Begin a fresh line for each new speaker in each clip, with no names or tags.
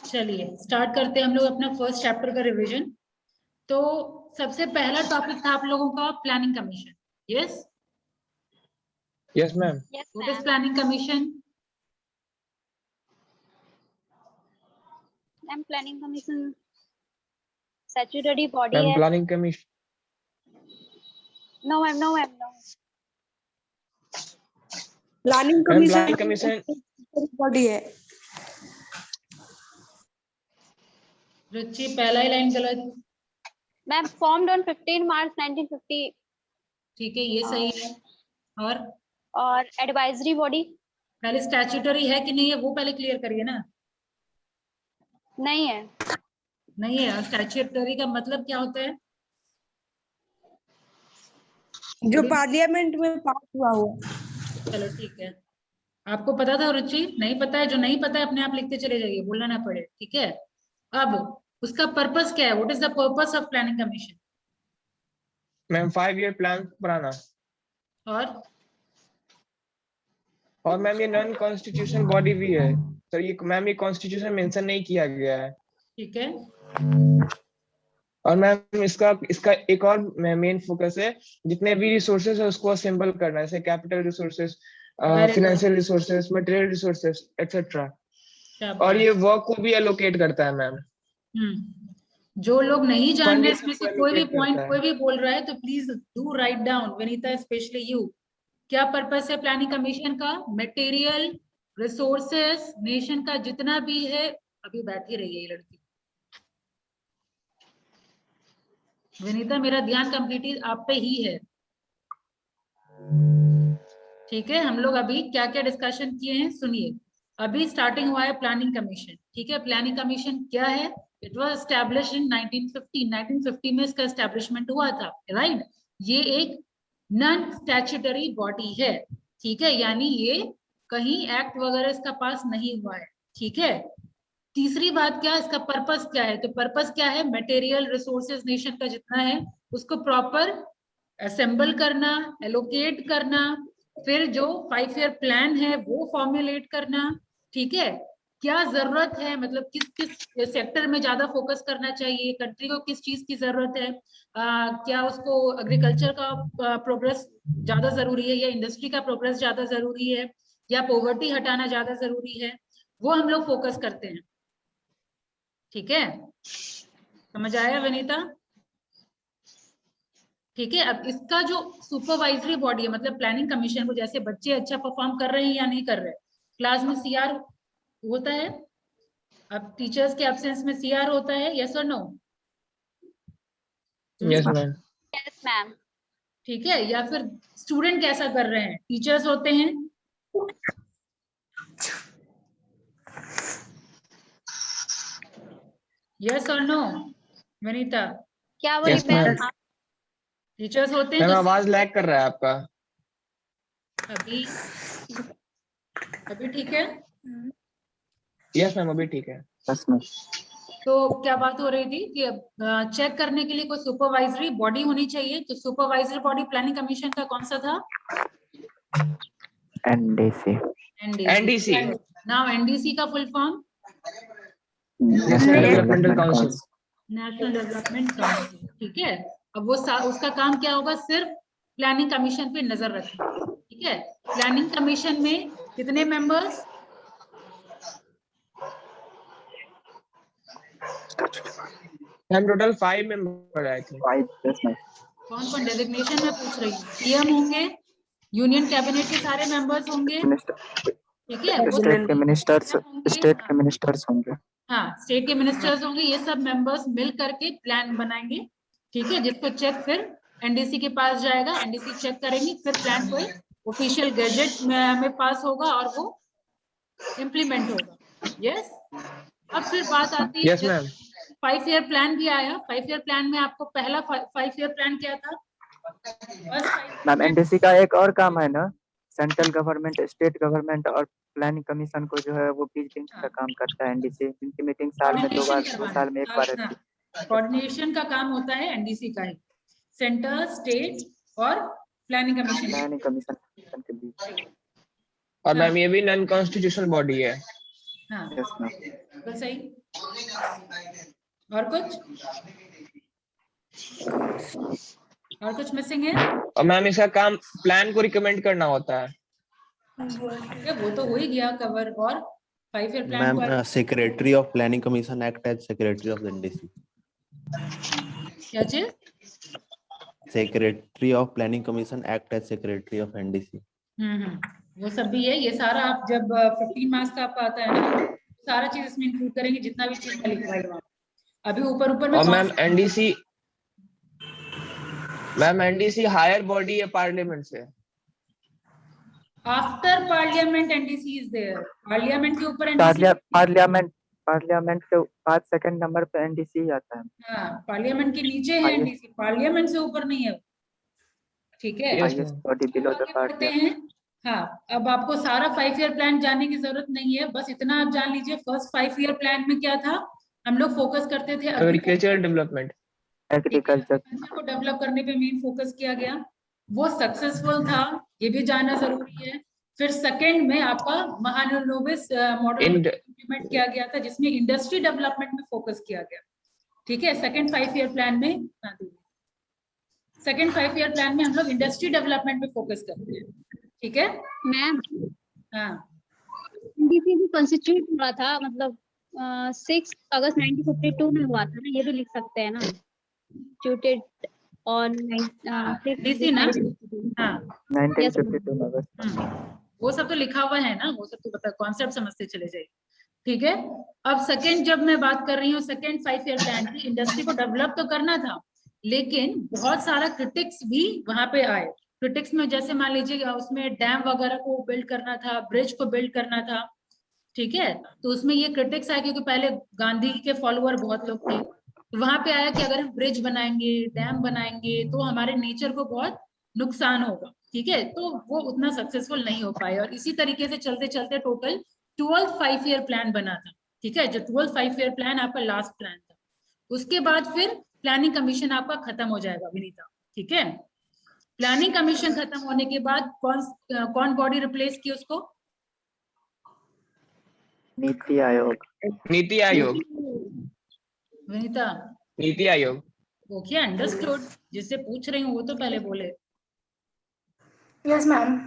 चलिए स्टार्ट करते हैं हम लोग अपना फर्स्ट चैप्टर का रिवीजन। तो सबसे पहला टॉपिक था आप लोगों का planning commission. Yes
yes ma'am.
What is planning commission?
Ma'am planning commission statutory body
ma'am
है।
Planning commission
no ma'am no ma'am no.
Planning
commission
body है।
रुचि पहला ही लाइन गलत।
मैम फॉर्म्ड ऑन 15 मार्च 1950
ठीक है ये सही है।
और एडवाइजरी बॉडी
पहले स्टैट्यूटरी है कि नहीं है वो पहले क्लियर करिए ना।
नहीं है।
नहीं है। स्टैट्यूटरी का मतलब क्या होता है?
जो पार्लियामेंट में पास हुआ हुआ।
चलो ठीक है। आपको पता था रुचि? नहीं पता है? जो नहीं पता है अपने आप लिखते चले जाइए, बोलना ना पड़े। ठीक है। अब उसका पर्पस क्या है? What is the purpose of planning commission?
Ma'am 5 year plan बनाना। और मैम ये नॉन कॉन्स्टिट्यूशनल बॉडी भी है। तो ये मैम ये कॉन्स्टिट्यूशन मेंशन नहीं किया गया है।
ठीक है।
और मैम इसका इसका एक और मेन फोकस है, जितने भी रिसोर्सेज है उसको असेंबल करना, जैसे capital resources, financial resources, material resources etcetera. और ये वर्क को भी एलोकेट करता है मैम।
जो लोग नहीं जान रहे इसमें से कोई भी
allocate
पॉइंट
करता है।
कोई भी बोल रहा है तो please do write down. Vinita specially you, क्या पर्पस है प्लानिंग कमीशन का? मटेरियल रिसोर्सेस नेशन का जितना भी है। अभी बैठी रही है ये लड़की। विनीता मेरा ध्यान कंप्लीटली आप पे ही है। ठीक है। हम लोग अभी क्या क्या डिस्कशन किए हैं सुनिए। अभी स्टार्टिंग हुआ है प्लानिंग कमीशन। ठीक है। प्लानिंग कमीशन क्या है? It was established in 1950। 1950 में इसका एस्टैब्लिशमेंट हुआ था, राइट। ये एक नॉन स्टैट्यूटरी बॉडी है। ठीक है। यानी ये कहीं एक्ट वगैरह इसका पास नहीं हुआ है। ठीक है। तीसरी बात क्या, इसका पर्पस क्या है? तो पर्पस क्या है? मटेरियल रिसोर्सेज नेशन का जितना है उसको प्रॉपर असेंबल करना, एलोकेट करना, फिर जो 5 ईयर प्लान है वो फॉर्मुलेट करना। ठीक है। क्या जरूरत है, मतलब किस किस सेक्टर में ज्यादा फोकस करना चाहिए, कंट्री को किस चीज की जरूरत है, क्या उसको एग्रीकल्चर का प्रोग्रेस ज्यादा जरूरी है या इंडस्ट्री का प्रोग्रेस ज्यादा जरूरी है या पॉवर्टी हटाना ज्यादा जरूरी है, वो हम लोग फोकस करते हैं। ठीक है। समझ आया विनीता? ठीक है। अब इसका जो सुपरवाइजरी बॉडी है, मतलब प्लानिंग कमीशन को, जैसे बच्चे अच्छा परफॉर्म कर रहे हैं या नहीं कर रहे, क्लास में सीआर होता है। अब टीचर्स के एब्सेंस में सीआर होता है, यस और no?
Yes ma'am.
Yes ma'am.
ठीक है। या फिर स्टूडेंट कैसा कर रहे हैं, टीचर्स होते हैं। यस और नो विनीता?
क्या बोली
Yes,
मैम?
ma'am.
टीचर्स होते हैं।
मैम
तो
आवाज लैग कर रहा है आपका।
अभी अभी ठीक है।
यस मैम अभी ठीक है।
तो क्या बात हो रही थी कि चेक करने के लिए कोई सुपरवाइजरी बॉडी होनी चाहिए। तो सुपरवाइजरी बॉडी प्लानिंग कमीशन का कौन सा था?
एनडीसी।
एनडीसी।
नाउ एनडीसी का full form?
National developmental council.
National development council. ठीक है। अब वो उसका काम क्या होगा? सिर्फ प्लानिंग कमीशन पे नजर रखना। ठीक है। प्लानिंग कमीशन में कितने मेंबर्स?
मैम टोटल 5 मेंबर आए थे।
कौन कौन? डेजिग्नेशन में पूछ रही हूँ। सीएम होंगे, यूनियन कैबिनेट के सारे मेंबर्स होंगे। ठीक है।
स्टेट के मिनिस्टर्स होंगे।
हाँ, स्टेट के मिनिस्टर्स होंगे। ये सब मेंबर्स मिल करके प्लान बनाएंगे। ठीक है। जिसको चेक फिर एनडीसी के पास जाएगा, एनडीसी चेक करेंगे, फिर प्लान कोई ऑफिशियल गैजेट में पास होगा और वो इम्प्लीमेंट होगा। यस। अब फिर बात आती है,
यस मैम।
5 ईयर प्लान भी आया। 5 ईयर प्लान में आपको पहला 5 ईयर प्लान क्या था?
मैम एनडीसी का एक और काम है ना, सेंट्रल गवर्नमेंट, स्टेट गवर्नमेंट और प्लानिंग कमीशन को जो है वो बीच का काम करता है। एनडीसी इनकी मीटिंग साल में 2 बार, 2 साल में 1 बार रहती है।
कोऑर्डिनेशन का काम होता है एनडीसी का ही, सेंटर, स्टेट और प्लानिंग कमीशन
के बीच।
और मैम ये भी नॉन कॉन्स्टिट्यूशनल बॉडी है।
हाँ
यस मैम।
बिल्कुल सही। और कुछ मिसिंग है?
और मैम इसका काम प्लान को रिकमेंड करना होता है।
वो तो हो ही गया कवर। और 5 year plan
ma'am secretary of planning commission act as secretary of NDC.
क्या चीज?
Secretary of planning commission act as secretary of NDC.
वो सब भी है। ये सारा आप जब 15 मार्क्स का आपका आता है ना, सारा चीज इसमें इंक्लूड करेंगे, जितना भी चीज मैं लिखवाई हूँ। अभी ऊपर में
और मैम एनडीसी हायर बॉडी है पार्लियामेंट से।
After parliament NDC is there. Parliament के ऊपर
पार्लियामेंट के बाद सेकंड नंबर पे एनडीसी आता है।
हाँ, पार्लियामेंट के नीचे है एनडीसी, पार्लियामेंट से ऊपर नहीं है। ठीक है,
Yes,
बॉडी बिलो द
पढ़ते हैं। हाँ, अब आपको सारा 5 ईयर प्लान जानने की जरूरत नहीं है, बस इतना आप जान लीजिए फर्स्ट 5 ईयर प्लान में क्या था। हम लोग फोकस करते थे
एग्रीकल्चर डेवलपमेंट,
एग्रीकल्चर
को डेवलप करने पे मेन फोकस किया गया। वो सक्सेसफुल था, ये भी जानना जरूरी है। फिर सेकंड में आपका महालनोबिस मॉडल इम्प्लीमेंट किया गया था, जिसमें इंडस्ट्री डेवलपमेंट में फोकस किया गया। ठीक है, सेकंड 5 ईयर प्लान में हम लोग इंडस्ट्री डेवलपमेंट पे फोकस करते हैं। ठीक है
मैम,
हाँ,
एनडीसी भी कॉन्स्टिट्यूट हुआ था, मतलब 6 अगस्त 1952 में हुआ था ना, ये भी लिख सकते हैं ना। Instituted on
डीसी ना, हाँ
1952 में बस।
वो सब तो लिखा हुआ है ना, वो सब तो पता, कॉन्सेप्ट समझते चले जाइए। ठीक है, अब सेकंड जब मैं बात कर रही हूँ सेकंड 5 ईयर प्लान की, इंडस्ट्री को डेवलप तो करना था, लेकिन बहुत सारा क्रिटिक्स भी वहां पे आए। क्रिटिक्स में जैसे मान लीजिए उसमें डैम वगैरह को बिल्ड करना था, ब्रिज को बिल्ड करना था। ठीक है, तो उसमें ये क्रिटिक्स आए क्योंकि पहले गांधी के फॉलोअर बहुत लोग थे। तो वहां पे आया कि अगर हम ब्रिज बनाएंगे, डैम बनाएंगे, तो हमारे नेचर को बहुत नुकसान होगा। ठीक है, तो वो उतना सक्सेसफुल नहीं हो पाए, और इसी तरीके से चलते चलते टोटल 12 5 ईयर प्लान बना था। ठीक है, जो 12 5 ईयर प्लान आपका लास्ट प्लान था। उसके बाद फिर प्लानिंग कमीशन आपका खत्म हो जाएगा विनीता। ठीक है, प्लानिंग कमीशन खत्म होने के बाद कौन बॉडी रिप्लेस की उसको?
नीति आयोग।
विनीता,
नीति आयोग।
Okay, understood. जिससे पूछ रही हूँ वो तो पहले बोले।
Yes ma'am.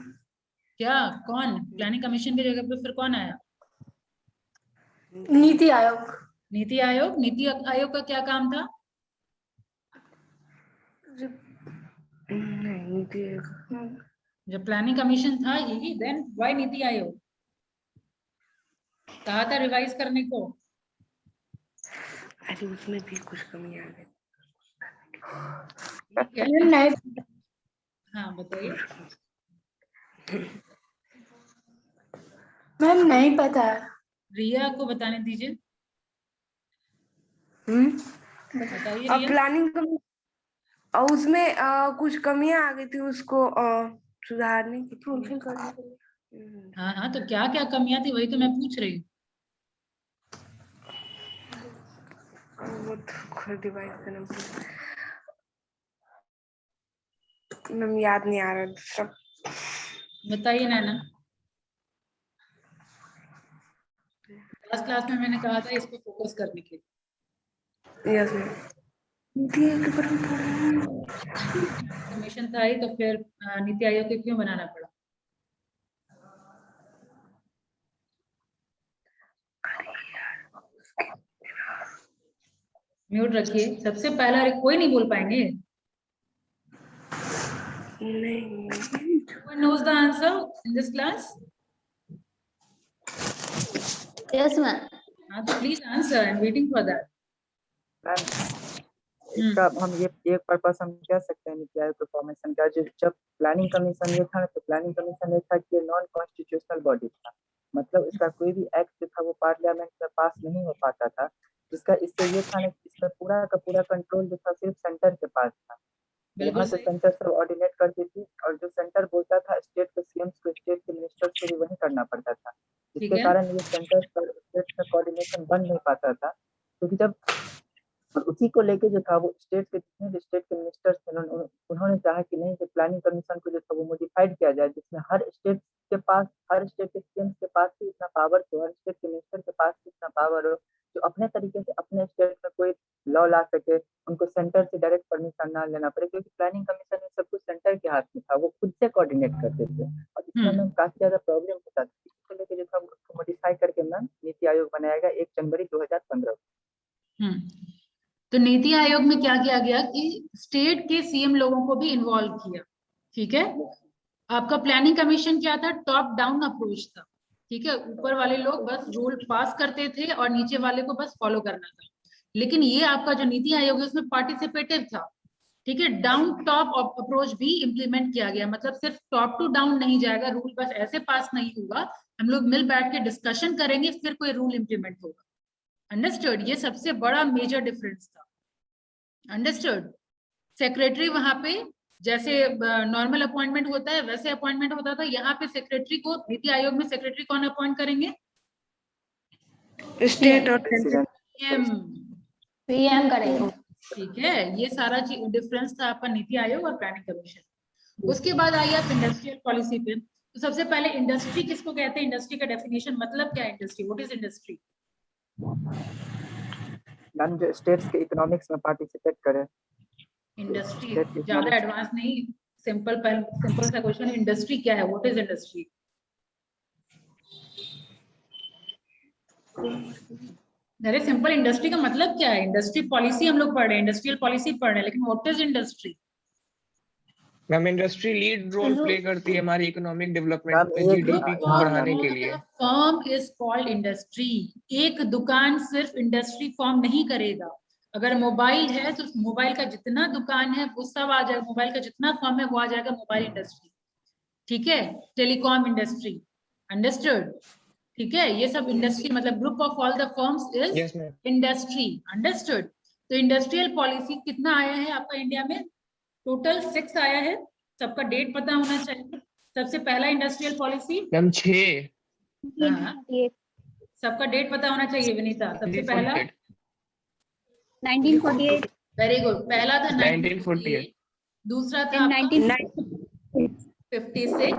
क्या कौन प्लानिंग कमीशन की जगह पे फिर कौन आया?
नीति आयोग।
नीति आयोग। नीति आयोग का क्या काम था?
नीति आयोग
जब प्लानिंग कमीशन था यही, देन व्हाई नीति आयोग? कहा था रिवाइज करने को।
अरे उसमें भी कुछ कमी आ गई।
हाँ बताइए।
मैम नहीं पता।
रिया को बताने दीजिए। बताइए
अब
रिया।
प्लानिंग और उसमें कुछ कमियां आ गई थी, उसको सुधारने की, फुलफिल करने के लिए।
हाँ हाँ, तो क्या क्या कमियां थी वही तो मैं पूछ रही हूँ।
वो तो खुद डिवाइड करना मैम, याद नहीं आ रहा सब।
बताइए नैना। लास्ट क्लास में मैंने कहा था इस पे फोकस करने के लिए।
Yes ma'am.
कमीशन था ही तो फिर नीति आयोग को क्यों बनाना पड़ा? म्यूट रखिए। सबसे पहला कोई नहीं बोल पाएंगे। Who knows the answer in this class?
Yes ma'am.
हाँ तो please answer, I am waiting for that.
इसका हम ये एक पर्पस हम कह सकते हैं नीति आयोग के फॉर्मेशन का। जब प्लानिंग कमीशन ये था ना, तो प्लानिंग कमीशन ये था कि ये नॉन कॉन्स्टिट्यूशनल बॉडी था, मतलब इसका कोई भी एक्ट जो था वो पार्लियामेंट में पास नहीं हो पाता था। जिसका इससे ये था ना, इसका पूरा का पूरा कंट्रोल जो था सिर्फ सेंटर के पास था। वहाँ से सेंटर सब ऑर्डिनेट करती थी, और जो सेंटर बोलता था स्टेट के सीएम्स को, स्टेट के मिनिस्टर से भी वही करना पड़ता था। जिसके कारण ये सेंटर पर स्टेट का कोऑर्डिनेशन बन नहीं पाता था, क्योंकि जब उसी को लेके जो था वो स्टेट के जितने भी स्टेट के मिनिस्टर्स थे उन्होंने चाहा कि नहीं, कि प्लानिंग कमीशन को जो था वो मॉडिफाइड किया जाए, जिसमें हर स्टेट के पास, हर स्टेट के सीएम के पास भी इतना पावर हो, हर स्टेट के मिनिस्टर के पास भी इतना पावर हो, जो अपने तरीके से अपने स्टेट में कोई लॉ ला सके, उनको सेंटर से डायरेक्ट परमिशन ना लेना पड़े, क्योंकि प्लानिंग कमीशन में सब कुछ सेंटर के हाथ में था, वो खुद से कोऑर्डिनेट करते थे और इसमें मैम काफी ज्यादा प्रॉब्लम होता था। इसको लेकर जो था उसको मॉडिफाई करके मैम नीति आयोग बनाया गया 1 जनवरी 2015।
तो नीति आयोग में क्या किया गया कि स्टेट के सीएम लोगों को भी इन्वॉल्व किया। ठीक है, आपका प्लानिंग कमीशन क्या था, टॉप डाउन अप्रोच था। ठीक है, ऊपर वाले लोग बस रूल पास करते थे और नीचे वाले को बस फॉलो करना था। लेकिन ये आपका जो नीति आयोग है उसमें पार्टिसिपेटिव था। ठीक है, डाउन टॉप अप्रोच भी इम्प्लीमेंट किया गया, मतलब सिर्फ टॉप टू डाउन नहीं जाएगा, रूल बस ऐसे पास नहीं होगा, हम लोग मिल बैठ के डिस्कशन करेंगे फिर कोई रूल इम्प्लीमेंट होगा। अंडरस्टूड? ये सबसे बड़ा मेजर डिफरेंस था। अंडरस्टूड? सेक्रेटरी वहां पे जैसे नॉर्मल अपॉइंटमेंट होता है वैसे अपॉइंटमेंट होता था, यहाँ पे सेक्रेटरी को, नीति आयोग में सेक्रेटरी कौन अपॉइंट करेंगे?
स्टेट और
पीएम करेंगे।
ठीक है, ये सारा डिफरेंस था आपका नीति आयोग और प्लानिंग कमीशन। उसके बाद आइए आप इंडस्ट्रियल पॉलिसी पे। तो सबसे पहले इंडस्ट्री किसको कहते हैं, इंडस्ट्री का डेफिनेशन मतलब क्या है industry, what is industry?
Ma'am जो स्टेट्स के इकोनॉमिक्स में पार्टिसिपेट करे।
इंडस्ट्री ज्यादा एडवांस नहीं, सिंपल सा क्वेश्चन है, इंडस्ट्री क्या है, व्हाट इज इंडस्ट्री? अरे सिंपल, इंडस्ट्री का मतलब क्या है? इंडस्ट्री पॉलिसी हम लोग पढ़ रहे हैं, इंडस्ट्रियल पॉलिसी पढ़ रहे हैं, लेकिन what is industry?
Ma'am industry lead role play करती है हमारी इकोनॉमिक डेवलपमेंट में, जीडीपी को बढ़ाने के लिए।
Firm is called industry. एक दुकान सिर्फ इंडस्ट्री फॉर्म नहीं करेगा। अगर मोबाइल है तो मोबाइल का जितना दुकान है वो सब आ जाएगा, मोबाइल का जितना फर्म है वो आ जाएगा मोबाइल इंडस्ट्री। ठीक है, टेलीकॉम इंडस्ट्री। अंडरस्टूड? ठीक है, ये सब इंडस्ट्री मतलब group of all the firms is industry. Understood? तो इंडस्ट्रियल पॉलिसी कितना आया है आपका इंडिया में? टोटल 6 आया है, सबका डेट पता होना चाहिए। सबसे पहला इंडस्ट्रियल पॉलिसी
मैम 6।
सबका डेट पता होना चाहिए विनीता। सबसे पहला
1948।
वेरी गुड, पहला था
1948,
दूसरा था 1956।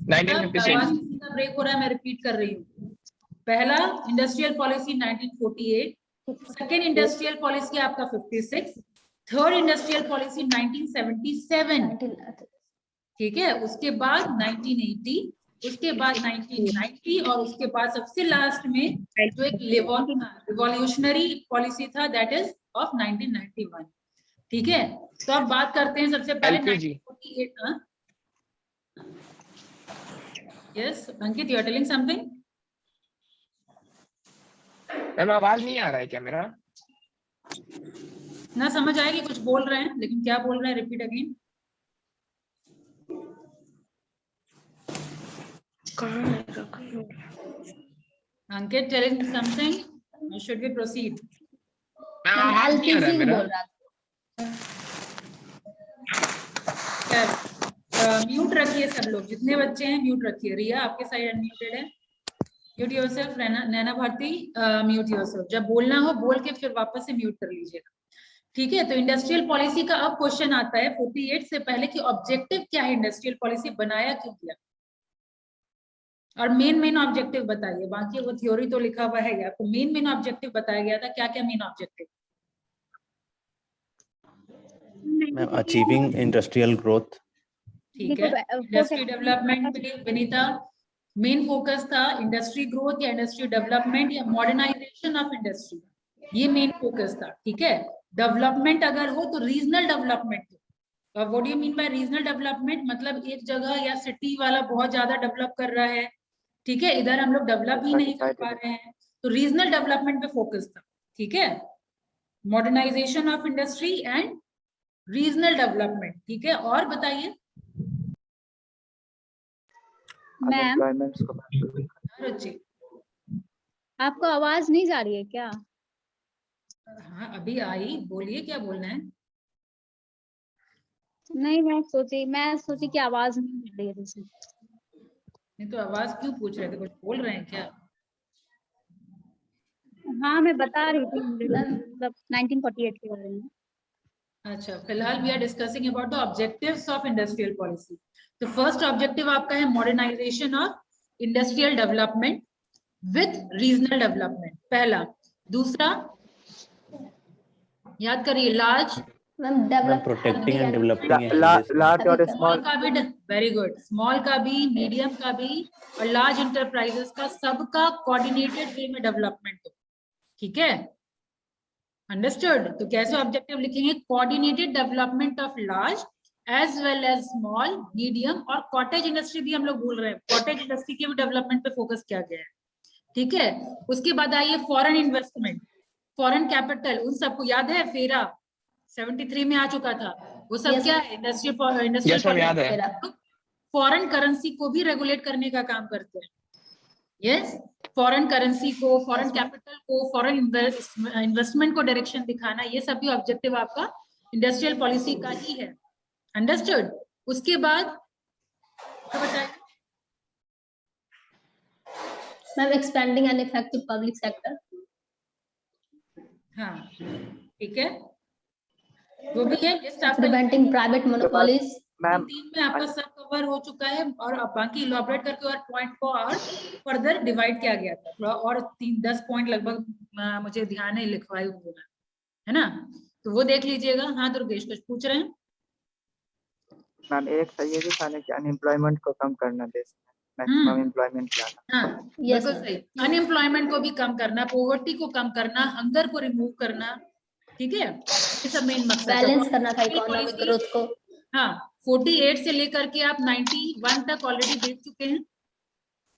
1956
ब्रेक हो रहा है, मैं रिपीट कर रही हूँ। पहला industrial policy 1948, second industrial policy आपका 56, थर्ड इंडस्ट्रियल पॉलिसी 1977। ठीक है, उसके बाद 1980, उसके बाद 1990 और उसके बाद सबसे लास्ट में जो एक रिवॉल्यूशनरी पॉलिसी था दैट इज ऑफ 1991। ठीक है, तो अब बात करते हैं सबसे पहले 1948। Yes Ankit, you are telling something?
Ma'am आवाज नहीं आ रहा है क्या मेरा?
ना समझ आएगी, कुछ बोल रहे हैं लेकिन क्या बोल रहे हैं, repeat again. Ankit telling something, should we proceed?
आवाज नहीं आ रहा है मेरा।
म्यूट रखिए सब लोग, जितने बच्चे हैं म्यूट रखिए। रिया आपके साइड अनम्यूटेड है, म्यूट योरसेल्फ। नैना भारती म्यूट योरसेल्फ। जब बोलना हो बोल के फिर वापस से म्यूट कर लीजिएगा। ठीक है, तो इंडस्ट्रियल पॉलिसी का अब क्वेश्चन आता है 48 से पहले कि ऑब्जेक्टिव क्या है, इंडस्ट्रियल पॉलिसी बनाया क्यों गया, और मेन ऑब्जेक्टिव बताइए। बाकी वो थ्योरी तो लिखा हुआ है, आपको मेन ऑब्जेक्टिव बताया गया था। क्या क्या main objective?
Achieving industrial growth.
ठीक है, इंडस्ट्री डेवलपमेंट पे विनीता मेन फोकस था इंडस्ट्री ग्रोथ या इंडस्ट्री डेवलपमेंट या मॉडर्नाइजेशन ऑफ इंडस्ट्री, ये मेन फोकस था। ठीक है, डेवलपमेंट अगर हो तो रीजनल डेवलपमेंट हो। What do you mean by regional development? मतलब एक जगह या सिटी वाला बहुत ज्यादा डेवलप कर रहा है, ठीक है, इधर हम लोग डेवलप ही नहीं कर पा रहे हैं, तो रीजनल डेवलपमेंट पे फोकस था। ठीक है, modernisation of industry and regional development. ठीक है, और बताइए
मैम।
रुचि,
आपको आवाज नहीं जा रही है क्या?
हाँ अभी आई, बोलिए क्या बोलना है।
नहीं, मैं सोची कि आवाज नहीं आ रही है दूसरी।
नहीं तो आवाज क्यों पूछ रहे थे, कुछ बोल रहे हैं क्या?
हाँ मैं बता रही थी मतलब 1948 के बारे में।
अच्छा, फिलहाल we are discussing about the objectives of industrial policy. तो फर्स्ट ऑब्जेक्टिव आपका है modernisation of industrial development with regional development. पहला, दूसरा याद करिए, large
ma'am
ma'am
develop
protecting and developing
large और
अभी
स्मॉल
स्मॉल का भी, वेरी गुड, स्मॉल का भी, मीडियम का भी और लार्ज इंटरप्राइजेस का, सबका कोऑर्डिनेटेड वे में डेवलपमेंट हो, ठीक है, अंडरस्टूड। तो कैसे ऑब्जेक्टिव लिखेंगे, coordinated development of large as well as small, medium और कॉटेज इंडस्ट्री भी हम लोग बोल रहे हैं, कॉटेज इंडस्ट्री के भी डेवलपमेंट पे फोकस किया गया है, ठीक है। उसके बाद आइए फॉरेन इन्वेस्टमेंट, फॉरेन कैपिटल, उन सबको याद है, फेरा 73 में आ चुका था, वो सब
Yes.
क्या है, इंडस्ट्रियल
Yes, ma'am, याद है।
फॉरेन करेंसी को भी रेगुलेट करने का काम करते हैं, यस, फॉरेन करेंसी को, फॉरेन कैपिटल को, फॉरेन इन्वेस्टमेंट को डायरेक्शन दिखाना, ये सब भी ऑब्जेक्टिव आपका इंडस्ट्रियल पॉलिसी का ही है, अंडरस्टूड। उसके बाद क्या बताइए,
ma'am expanding and effective public sector,
हाँ ठीक है, वो भी है लिस्ट आपका,
प्रिवेंटिंग प्राइवेट मोनोपोलीज।
मैम
3 में आपका सब कवर हो चुका है, और अब बाकी इलॉबरेट करके और पॉइंट को और फर्दर डिवाइड किया गया था, थोड़ा और 3-10 पॉइंट लगभग मुझे ध्यान है लिखवाए हुए है ना, तो वो देख लीजिएगा। हाँ दुर्गेश कुछ पूछ रहे हैं?
मैम एक सही है कि खाने की अनएम्प्लॉयमेंट को कम करना, देश में मैक्सिमम एम्प्लॉयमेंट लाना।
हाँ
Yes,
बिल्कुल
sir.
सही, अनएम्प्लॉयमेंट को भी कम करना, पॉवर्टी को कम करना, हंगर को रिमूव करना, ठीक है, ये सब मेन मकसद है।
बैलेंस करना था इकोनॉमिक
Policy-
ग्रोथ को।
हाँ 48 से लेकर के आप 91 तक ऑलरेडी देख चुके हैं,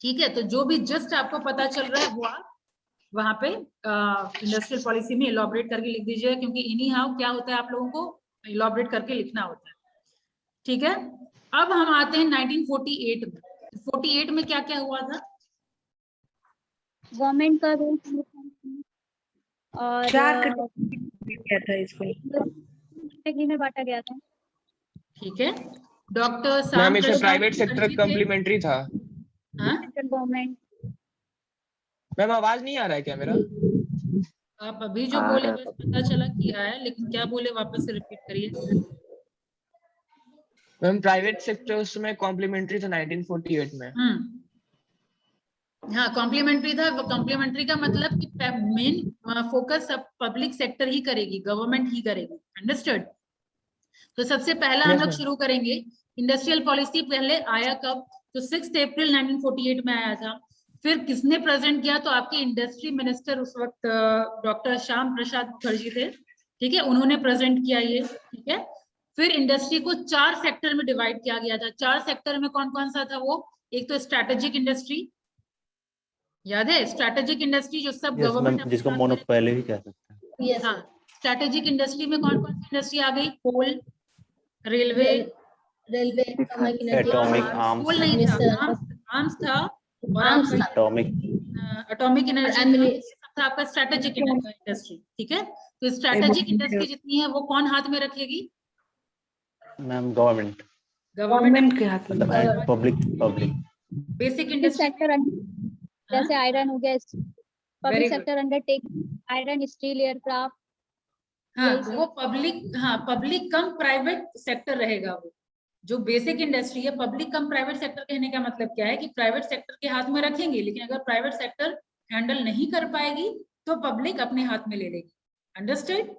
ठीक है, तो जो भी जस्ट आपको पता चल रहा है वो आप वहां पे इंडस्ट्रियल पॉलिसी में इलॉबरेट करके लिख दीजिएगा, क्योंकि इनी हाउ क्या होता है, आप लोगों को इलॉबरेट करके लिखना होता है, ठीक है। अब हम आते हैं 1948 में, 48 में क्या क्या हुआ था,
गवर्नमेंट का रोल और
4 किया था इसको।
कैटेगरी में बांटा गया था।
ठीक है, डॉक्टर
मैम इसमें प्राइवेट सेक्टर कम्प्लीमेंट्री था।
सेंट्रल गवर्नमेंट,
मैम आवाज नहीं आ रहा है क्या मेरा?
आप अभी जो बोले बस पता चला कि आया, लेकिन क्या बोले वापस से रिपीट करिए।
मैम प्राइवेट सेक्टर उसमें कॉम्प्लीमेंट्री था 1948 में।
हाँ कॉम्प्लीमेंट्री था, कॉम्प्लीमेंट्री का मतलब कि मेन फोकस अब पब्लिक सेक्टर ही करेगी, गवर्नमेंट ही करेगी, अंडरस्टूड। तो सबसे पहला हम
Yes,
लोग
ma'am.
शुरू करेंगे, इंडस्ट्रियल पॉलिसी पहले आया कब, तो 6 अप्रैल 1948 में आया था। फिर किसने प्रेजेंट किया, तो आपके इंडस्ट्री मिनिस्टर उस वक्त डॉक्टर श्याम प्रसाद मुखर्जी थे, ठीक है, उन्होंने प्रेजेंट किया ये, ठीक है। फिर इंडस्ट्री को 4 सेक्टर में डिवाइड किया गया था, 4 सेक्टर में कौन कौन सा था वो, एक तो स्ट्रैटेजिक इंडस्ट्री, याद है, स्ट्रैटेजिक इंडस्ट्री जो सब गवर्नमेंट,
जिसको मोनोपोली भी कह सकते हैं।
Yes.
हाँ स्ट्रैटेजिक इंडस्ट्री में कौन कौन सी इंडस्ट्री आ गई, कोल, रेलवे,
रेलवे,
एटॉमिक, आर्म्स,
कोल नहीं था, आर्म्स था, और
आर्म्स
आपका एटॉमिक एनर्जी
Ammunition.
था, आपका स्ट्रैटेजिक इंडस्ट्री, ठीक है। तो स्ट्रैटेजिक इंडस्ट्री जितनी है वो कौन हाथ में रखेगी,
मैम गवर्नमेंट,
गवर्नमेंट
के हाथ में।
मतलब public.
Basic
public
industry,
sector जैसे आयरन हो गया,
Very
public
good.
Sector undertake iron, steel, aircraft,
हाँ
यही सब।
वो पब्लिक, हाँ पब्लिक कम प्राइवेट सेक्टर रहेगा वो, जो बेसिक इंडस्ट्री है। पब्लिक कम प्राइवेट सेक्टर कहने का मतलब क्या है कि प्राइवेट सेक्टर के हाथ में रखेंगे, लेकिन अगर प्राइवेट सेक्टर हैंडल नहीं कर पाएगी तो पब्लिक अपने हाथ में ले लेगी, अंडरस्टैंड।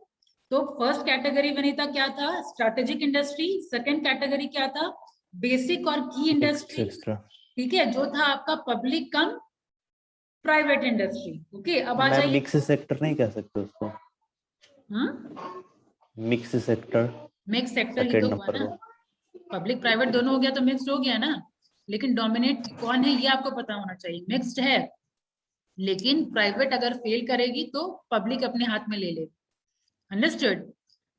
तो फर्स्ट कैटेगरी वनिता क्या था, स्ट्रैटेजिक इंडस्ट्री। सेकंड कैटेगरी क्या था, बेसिक और की इंडस्ट्री, ठीक है, जो था आपका पब्लिक कम प्राइवेट इंडस्ट्री। ओके अब आ जाइए,
मिक्स सेक्टर नहीं कह सकते उसको, मिक्स सेक्टर,
मिक्स सेक्टर ही
सेकंड
तो हुआ
नंबर
ना,
पे।
पब्लिक प्राइवेट दोनों हो गया तो मिक्स्ड हो गया ना, लेकिन डोमिनेट कौन है ये आपको पता होना चाहिए। मिक्स्ड है, लेकिन प्राइवेट अगर फेल करेगी तो पब्लिक अपने हाथ में ले लेगी, अंडरस्टूड।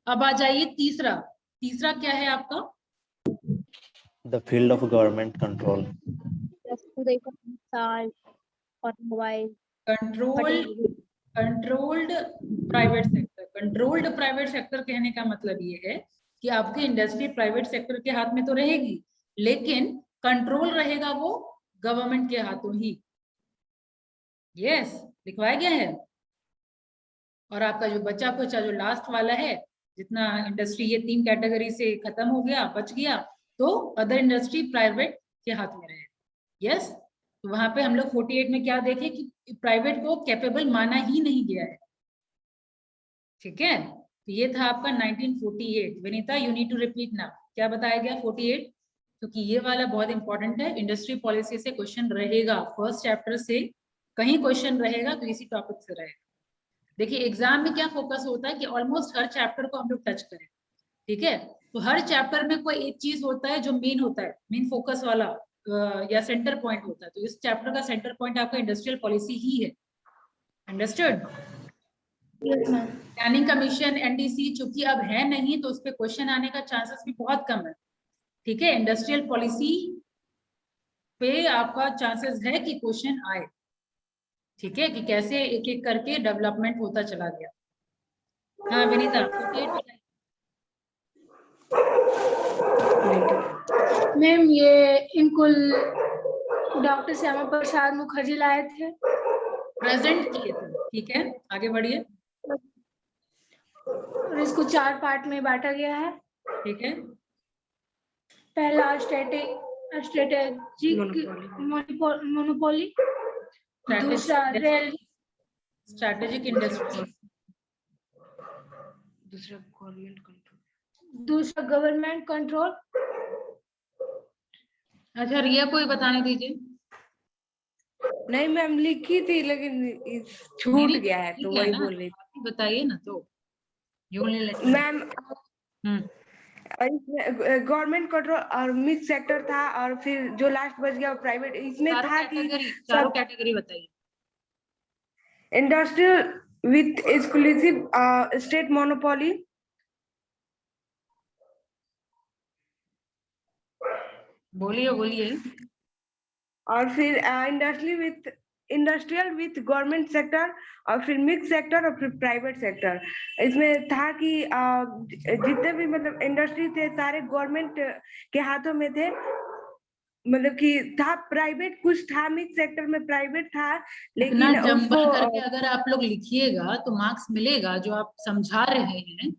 अब आ जाइए तीसरा, तीसरा क्या है आपका,
the field of government control,
automobile,
controlled private sector. Controlled private sector कहने का मतलब ये है कि आपकी इंडस्ट्री प्राइवेट सेक्टर के हाथ में तो रहेगी, लेकिन कंट्रोल रहेगा वो गवर्नमेंट के हाथों ही। यस लिखवाया गया है। और आपका जो बचा खुचा जो लास्ट वाला है, जितना इंडस्ट्री ये 3 कैटेगरी से खत्म हो गया, बच गया, तो अदर इंडस्ट्री प्राइवेट के हाथ में रहे। यस तो वहां पे हम लोग 48 में क्या देखें कि प्राइवेट को कैपेबल माना ही नहीं गया है, ठीक है, तो ये था आपका 1948। Vinita you need to repeat now, क्या बताया गया 48, क्योंकि ये वाला बहुत इंपॉर्टेंट है। इंडस्ट्री पॉलिसी से क्वेश्चन रहेगा, फर्स्ट चैप्टर से कहीं क्वेश्चन रहेगा तो इसी टॉपिक से रहेगा। देखिए एग्जाम में क्या फोकस होता है कि ऑलमोस्ट हर चैप्टर को हम लोग टच करें, ठीक है। तो हर चैप्टर में कोई एक चीज होता है जो मेन होता है, मेन फोकस वाला या सेंटर पॉइंट होता है। तो इस चैप्टर का सेंटर पॉइंट आपका इंडस्ट्रियल पॉलिसी ही है। अंडरस्टूड? प्लानिंग कमीशन एनडीसी चूंकि अब है नहीं तो उस पर क्वेश्चन आने का चांसेस भी बहुत कम है, ठीक है। इंडस्ट्रियल पॉलिसी पे आपका चांसेस है कि क्वेश्चन आए, ठीक है, कि कैसे एक एक करके डेवलपमेंट होता चला गया। हाँ विनीता, 48
मैम ये इनको डॉक्टर श्यामा प्रसाद मुखर्जी लाए थे,
प्रेजेंट किए थे, ठीक है। आगे बढ़िए,
और इसको 4 पार्ट में बांटा गया है।
ठीक है।
पहला स्ट्रेटेजिक मोनोपोली, दूसरा रेल,
स्ट्रैटेजिक इंडस्ट्री,
दूसरा गवर्नमेंट कंट्रोल।
अच्छा रिया को ही बताने दीजिए।
नहीं मैम लिखी थी लेकिन छूट गया है तो वही बोल रही थी।
बताइए ना तो
मैम। गवर्नमेंट कंट्रोल और मिक्स सेक्टर था, और फिर जो लास्ट बच गया प्राइवेट, इसमें था कि
चारों कैटेगरी बताइए।
Industrial with exclusive state monopoly,
बोलिए बोलिए।
और फिर इंडस्ट्रियल विथ गवर्नमेंट सेक्टर, और फिर मिक्स सेक्टर, और फिर प्राइवेट सेक्टर। इसमें था कि जितने भी मतलब इंडस्ट्री थे सारे गवर्नमेंट के हाथों में थे, मतलब कि था प्राइवेट, कुछ था मिक्स सेक्टर में प्राइवेट था, लेकिन
जंबल करके अगर आप लोग लिखिएगा तो मार्क्स मिलेगा। जो आप समझा रहे हैं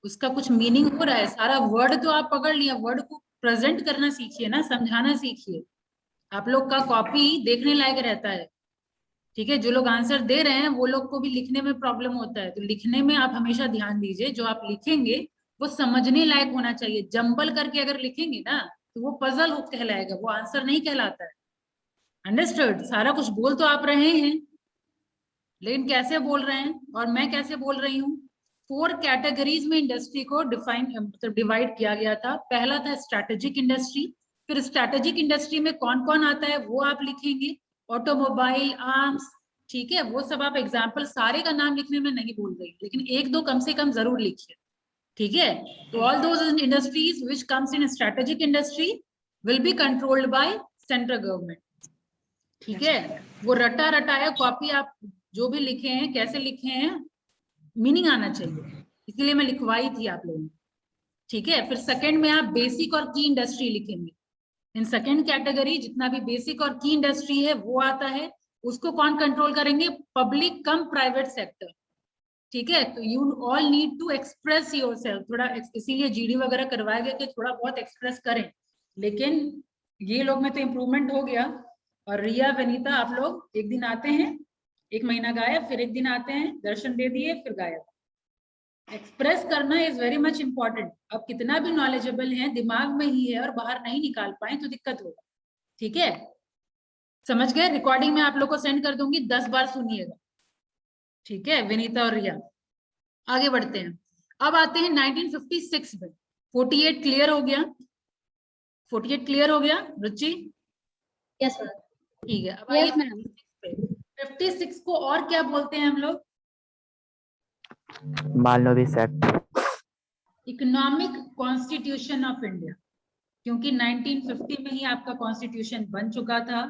उसका कुछ मीनिंग हो रहा है, सारा वर्ड तो आप पकड़ लिया, वर्ड को प्रेजेंट करना सीखिए ना, समझाना सीखिए। आप लोग का कॉपी देखने लायक रहता है, ठीक है। जो लोग आंसर दे रहे हैं वो लोग को भी लिखने में प्रॉब्लम होता है, तो लिखने में आप हमेशा ध्यान दीजिए। जो आप लिखेंगे वो समझने लायक होना चाहिए। जंबल करके अगर लिखेंगे ना तो वो पजल कहलाएगा, वो आंसर नहीं कहलाता है। अंडरस्टूड? सारा कुछ बोल तो आप रहे हैं, लेकिन कैसे बोल रहे हैं और मैं कैसे बोल रही हूँ। 4 कैटेगरीज में इंडस्ट्री को डिवाइड किया गया था। पहला था स्ट्रैटेजिक इंडस्ट्री, फिर स्ट्रैटेजिक इंडस्ट्री में कौन कौन आता है वो आप लिखेंगे, ऑटोमोबाइल, आर्म्स, ठीक है। वो सब आप एग्जाम्पल, सारे का नाम लिखने में नहीं बोल रही, लेकिन 1-2 कम से कम जरूर लिखिए, ठीक है। तो all those industries which comes in strategic industry will be controlled by central government, ठीक है। वो रटा रटाया कॉपी आप जो भी लिखे हैं, कैसे लिखे हैं, मीनिंग आना चाहिए, इसीलिए मैं लिखवाई थी आप लोगों ने, ठीक है। फिर सेकंड में आप बेसिक और की इंडस्ट्री लिखेंगे। इन सेकंड कैटेगरी जितना भी बेसिक और की इंडस्ट्री है वो आता है, उसको कौन कंट्रोल करेंगे? पब्लिक कम प्राइवेट सेक्टर, ठीक है। तो you all need to express yourself, थोड़ा इसीलिए जीडी वगैरह करवाया गया कि थोड़ा बहुत एक्सप्रेस करें, लेकिन ये लोग में तो इम्प्रूवमेंट हो गया। और रिया, विनीता, आप लोग एक दिन आते हैं, 1 महीना गायब, फिर एक दिन आते हैं, दर्शन दे दिए, फिर गायब। एक्सप्रेस करना इज वेरी मच इंपॉर्टेंट। अब कितना भी नॉलेजेबल है, दिमाग में ही है और बाहर नहीं निकाल पाए तो दिक्कत होगा, ठीक है। समझ गए? रिकॉर्डिंग में आप लोग को सेंड कर दूंगी, 10 बार सुनिएगा, ठीक है। विनीता और रिया, आगे बढ़ते हैं। अब आते हैं 1956 में। 48 क्लियर हो गया? 48 क्लियर हो गया रुचि?
Yes sir.
ठीक है। अब आइए 56 को और क्या बोलते हैं हम लोग?
Mahalanobis act.
Economic constitution of India, क्योंकि 1950 में ही आपका कॉन्स्टिट्यूशन बन चुका था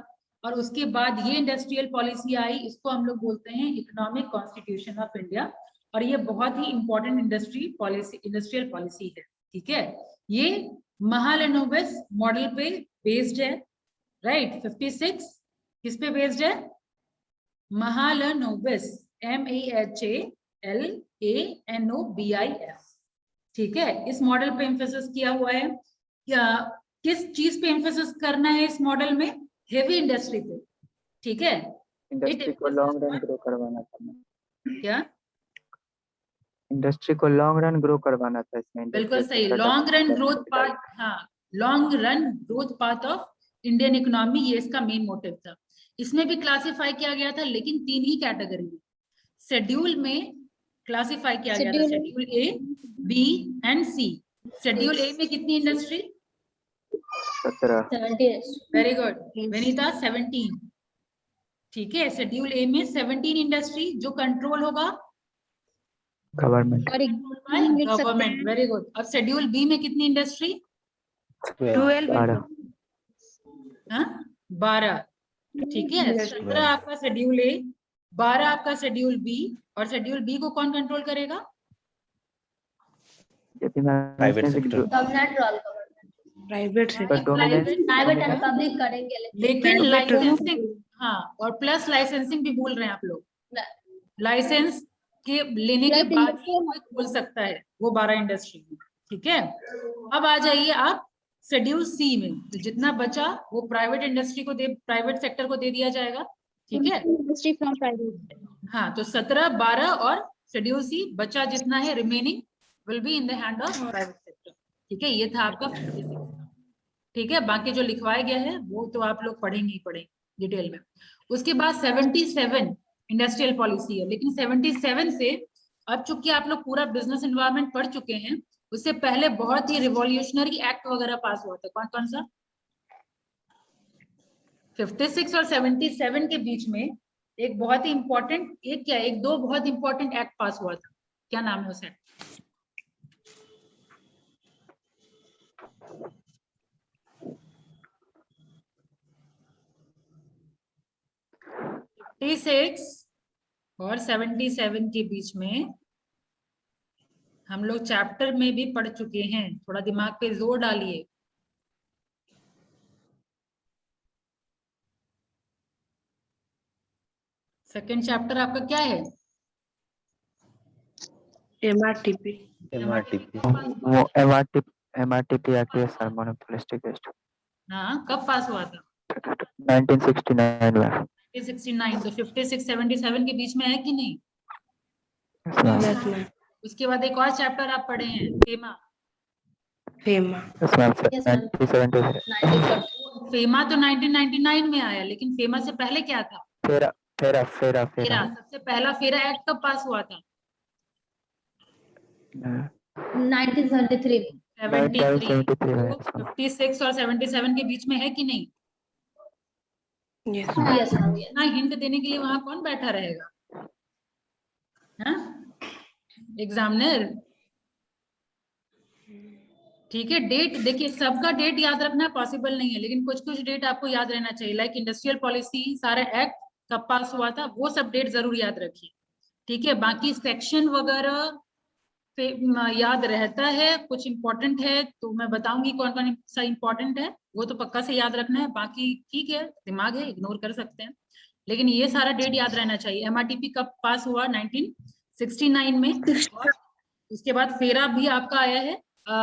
और उसके बाद ये इंडस्ट्रियल पॉलिसी आई, इसको हम लोग बोलते हैं इकोनॉमिक कॉन्स्टिट्यूशन ऑफ इंडिया। और ये बहुत ही इंपॉर्टेंट इंडस्ट्रियल पॉलिसी है, ठीक है। ये महालनोबिस मॉडल पे बेस्ड है, राइट। 56 किस पे बेस्ड है? महालनोबिस, MAHALANOBIS, ठीक है। इस मॉडल पे एम्फेसिस किया हुआ है। क्या किस चीज पे एम्फेसिस करना है इस मॉडल में? हेवी इंडस्ट्री पे, ठीक है।
इंडस्ट्री को लॉन्ग रन ग्रो करवाना था।
क्या?
इंडस्ट्री को लॉन्ग रन ग्रो करवाना था इसमें।
बिल्कुल सही, लॉन्ग रन ग्रोथ पार्ट, हाँ long run growth path of Indian economy, ये इसका मेन मोटिव था। इसमें भी क्लासिफाई किया गया था, लेकिन 3 ही कैटेगरी में। शेड्यूल में क्लासिफाई किया गया था, schedule A, B and C. Schedule A में कितनी इंडस्ट्री?
17।
Very good Vinita, 17। ठीक है, शेड्यूल ए में 17 इंडस्ट्री जो कंट्रोल होगा
गवर्नमेंट।
गवर्नमेंट। Very good. अब शेड्यूल बी में कितनी इंडस्ट्री?
12।
12। ठीक है, 17 आपका शेड्यूल ए, 12 आपका शेड्यूल बी। और शेड्यूल बी को कौन कंट्रोल करेगा?
Private sector.
Private
private and public करेंगे,
लेकिन लाइसेंसिंग, हाँ, और प्लस लाइसेंसिंग भी भूल रहे हैं आप लोग। लाइसेंस के लेने के बाद ही कोई खोल सकता है वो 12 इंडस्ट्री। ठीक है, अब आ जाइए आप शेड्यूल सी में। तो जितना बचा वो प्राइवेट इंडस्ट्री को प्राइवेट सेक्टर को दे दिया जाएगा। ठीक है,
इंडस्ट्री फ्रॉम प्राइवेट।
हाँ, तो 17, 12 और शेड्यूल सी बचा जितना है remaining will be in the hand of private sector. ठीक है, ये था आपका 56। ठीक है, बाकी जो लिखवाया गया है वो तो आप लोग पढ़ेंगे ही पढ़ेंगे डिटेल में। उसके बाद 77 इंडस्ट्रियल पॉलिसी है, लेकिन 77 से अब चूंकि आप लोग पूरा बिजनेस एनवायरनमेंट पढ़ चुके हैं, उससे पहले बहुत ही रिवॉल्यूशनरी एक्ट वगैरह पास हुआ था। कौन कौन सा? 56 और 77 के बीच में एक बहुत ही इंपॉर्टेंट, दो बहुत इंपॉर्टेंट एक्ट पास हुआ था। क्या नाम है उस एक्ट? और 77 के बीच में हम लोग चैप्टर में भी पढ़ चुके हैं। थोड़ा दिमाग पे जोर डालिए। सेकंड चैप्टर आपका क्या है?
MRTP।
वो MRTP एक्ट है सर, मोनोपोलिस्टिक एक्ट।
हाँ, कब पास हुआ था?
1969 में।
1969। तो 56, 77 के बीच में है कि नहीं?
Yes ma'am.
उसके बाद एक और चैप्टर आप पढ़े हैं, FEMA.
FEMA.
Yes ma'am, 1970।
FEMA तो 1999 में आया, लेकिन फेमा से पहले क्या था?
फेरा।
सबसे पहला फेरा एक्ट कब पास हुआ था?
1973
73। 56 और 77 के बीच में है कि नहीं?
यस।
ना हिंट देने के लिए वहां कौन बैठा रहेगा? एग्जामिनर। ठीक है, डेट देखिए, सबका डेट याद रखना पॉसिबल नहीं है, लेकिन कुछ कुछ डेट आपको याद रहना चाहिए। लाइक इंडस्ट्रियल पॉलिसी, सारे एक्ट कब पास हुआ था, वो सब डेट जरूर याद रखिए। ठीक है, बाकी सेक्शन वगैरह याद रहता है, कुछ इंपॉर्टेंट है तो मैं बताऊंगी कौन कौन सा इंपॉर्टेंट है, वो तो पक्का से याद रखना है। बाकी ठीक है, दिमाग है, इग्नोर कर सकते हैं, लेकिन ये सारा डेट याद रहना चाहिए। MRTP कब पास हुआ? 1969 में। और उसके बाद फेरा भी आपका आया है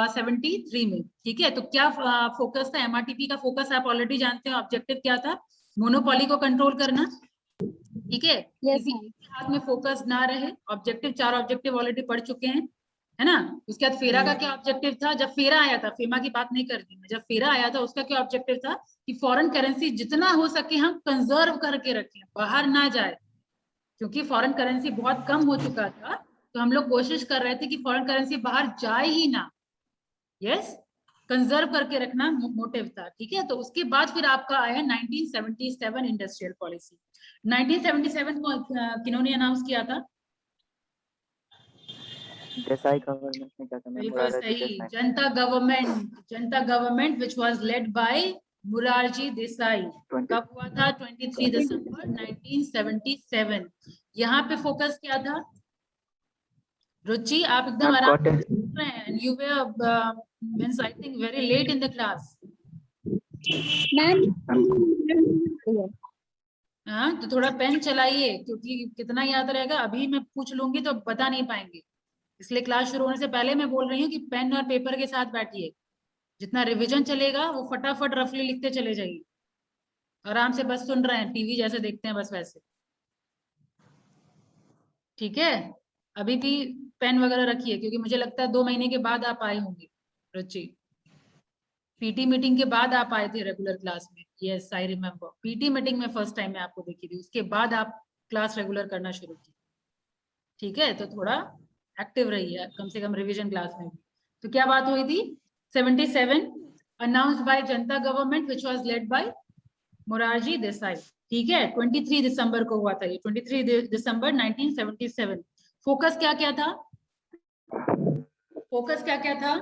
73 में। ठीक है, तो क्या फोकस था MRTP का? फोकस आप ऑलरेडी जानते हो, ऑब्जेक्टिव क्या था? मोनोपोली को कंट्रोल करना। ठीक है, किसी के हाथ में फोकस ना रहे। ऑब्जेक्टिव, 4 ऑब्जेक्टिव ऑलरेडी पढ़ चुके हैं, है ना। उसके बाद फेरा का क्या ऑब्जेक्टिव था? जब फेरा आया था, फेमा की बात नहीं कर रही मैं, जब फेरा आया था उसका क्या ऑब्जेक्टिव था? कि फॉरेन करेंसी जितना हो सके हम कंजर्व करके रखें, बाहर ना जाए, क्योंकि फॉरेन करेंसी बहुत कम हो चुका था। तो हम लोग कोशिश कर रहे थे कि फॉरेन करेंसी बाहर जाए ही ना। यस, कंजर्व करके रखना मोटिव था। ठीक है, तो उसके बाद फिर आपका आया 1977 इंडस्ट्रियल पॉलिसी। 1977 को किन्होंने अनाउंस किया था?
देसाई गवर्नमेंट ने क्या था?
बिल्कुल सही, जनता government which was led by Morarji Desai. कब हुआ था? 23 दिसंबर 1977। यहाँ पे फोकस क्या था? रुचि, आप एकदम आराम से सुन रहे हैं। You were means I think very late in the class. हाँ, तो थोड़ा पेन चलाइए, क्योंकि कितना याद रहेगा अभी मैं पूछ लूंगी तो बता नहीं पाएंगे, इसलिए क्लास शुरू होने से पहले मैं बोल रही हूँ कि पेन और पेपर के साथ बैठिए। जितना रिवीजन चलेगा वो फटाफट रफली लिखते चले जाइए। आराम से बस सुन रहे हैं, टीवी जैसे देखते हैं बस वैसे। ठीक है, अभी भी पेन वगैरह रखिए, क्योंकि मुझे लगता है 2 महीने के बाद आप आए होंगे रुचि। पीटी मीटिंग के बाद आप आए थे रेगुलर क्लास में। Yes I remember, PT meeting में फर्स्ट टाइम मैं आपको देखी थी, उसके बाद आप क्लास रेगुलर करना शुरू की। ठीक है, तो थोड़ा एक्टिव रही है कम से कम रिवीजन क्लास में भी। तो क्या बात हुई थी? 77 announced by Janata government which was led by Morarji Desai. ठीक है, 23 दिसंबर को हुआ था ये, 23 दिसंबर 1977। फोकस क्या क्या था? फोकस क्या क्या था?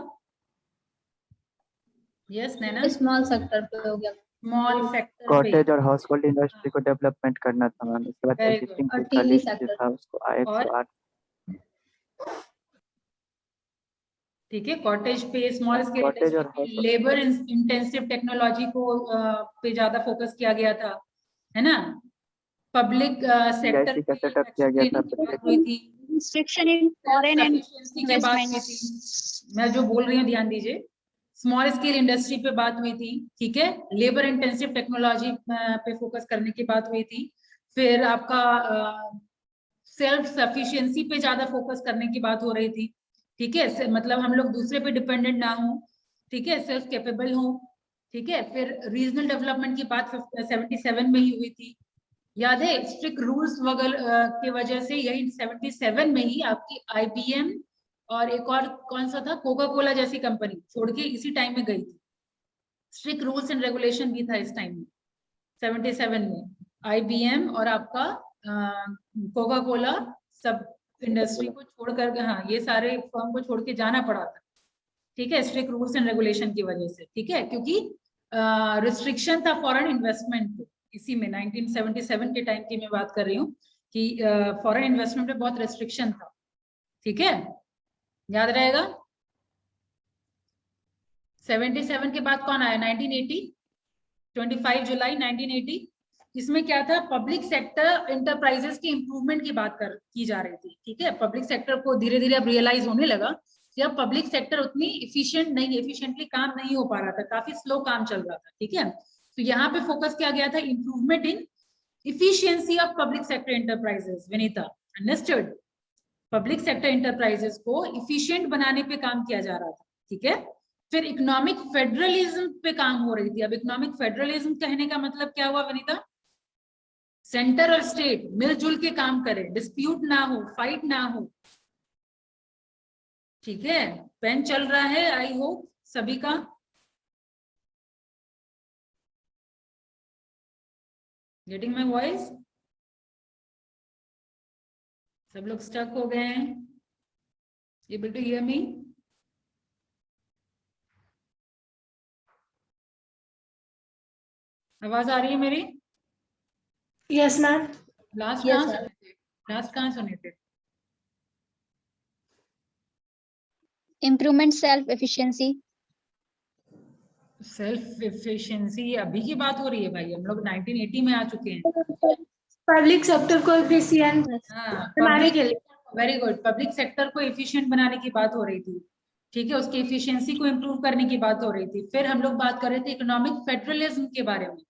यस नैना,
स्मॉल सेक्टर पे हो गया।
स्मॉल सेक्टर पे।
कॉटेज और हाउस होल्ड इंडस्ट्री को डेवलपमेंट करना था मैम। इसके बाद
Very good.
एग्जिस्टिंग
और
का
टीवी
लिस्ट जो
सेक्टर।
था उसको 108।
ठीक है, कॉटेज पे, स्मॉल स्केल
कॉटेज और
इंडस्ट्री, लेबर इंटेंसिव टेक्नोलॉजी को पे ज्यादा फोकस किया गया था, है ना। पब्लिक सेक्टर
PIC का सेटअप किया गया था प्रत्येक
हुई थी,
restriction in foreign and
sufficiency की बात हुई थी। मैं जो बोल रही हूँ ध्यान दीजिए, स्मॉल स्केल इंडस्ट्री पे बात हुई थी, ठीक है, लेबर इंटेंसिव टेक्नोलॉजी पे फोकस करने की बात हुई थी, फिर आपका सेल्फ सफिशिएंसी पे ज्यादा फोकस करने की बात हो रही थी, ठीक है, मतलब हम लोग दूसरे पे डिपेंडेंट ना हो, ठीक है, सेल्फ कैपेबल हो, ठीक है। फिर रीजनल डेवलपमेंट की बात 77 में ही हुई थी, याद है, स्ट्रिक्ट रूल्स वगैरह की वजह से यही 77 में ही आपकी IBM और एक और कौन सा था, कोका कोला जैसी कंपनी छोड़ के इसी टाइम में गई थी। स्ट्रिक्ट रूल्स एंड रेगुलेशन भी था इस टाइम में 77 में, IBM और आपका कोका कोला सब इंडस्ट्री को छोड़कर, हाँ ये सारे फर्म को छोड़ के जाना पड़ा था, ठीक है, स्ट्रिक्ट रूल्स एंड रेगुलेशन की वजह से, ठीक है, क्योंकि रिस्ट्रिक्शन था फॉरेन इन्वेस्टमेंट पे। इसी में 1977 के टाइम की मैं बात कर रही हूँ कि फॉरेन इन्वेस्टमेंट पे बहुत रेस्ट्रिक्शन था, ठीक है, याद रहेगा। 77 के बाद कौन आया? 1980, 25 जुलाई 1980। इसमें क्या था? पब्लिक सेक्टर इंटरप्राइजेस की इंप्रूवमेंट की बात की जा रही थी, ठीक है। पब्लिक सेक्टर को धीरे धीरे अब रियलाइज होने लगा कि अब पब्लिक सेक्टर उतनी एफिशिएंटली काम नहीं हो पा रहा था, काफी स्लो काम चल रहा था, ठीक है। तो यहाँ पे फोकस किया गया था improvement in efficiency of public sector enterprises. Vinita, understood? Public sector enterprises को इफिशियंट बनाने पे काम किया जा रहा था, ठीक है। फिर इकोनॉमिक फेडरलिज्म पे काम हो रही थी। अब इकोनॉमिक फेडरलिज्म कहने का मतलब क्या हुआ विनीता? सेंटर और स्टेट मिलजुल के काम करें, डिस्प्यूट ना हो, फाइट ना हो, ठीक है। पेन चल रहा है आई होप सभी का। Getting my voice? सब लोग स्टक हो गए हैं? Able to hear me? आवाज आ रही है मेरी?
Yes ma'am.
लास्ट
Yes,
कहाँ
sir.
सुने थे? लास्ट कहाँ सुने थे?
Improvement self efficiency.
Self efficiency अभी की बात हो रही है भाई, हम लोग 1980 में आ चुके हैं।
पब्लिक सेक्टर को एफिशिएंट
हाँ,
बनाने के लिए।
वेरी गुड, पब्लिक सेक्टर को एफिशिएंट बनाने की बात हो रही थी, ठीक है, उसकी एफिशिएंसी को इम्प्रूव करने की बात हो रही थी। फिर हम लोग बात कर रहे थे इकोनॉमिक फेडरलिज्म के बारे में।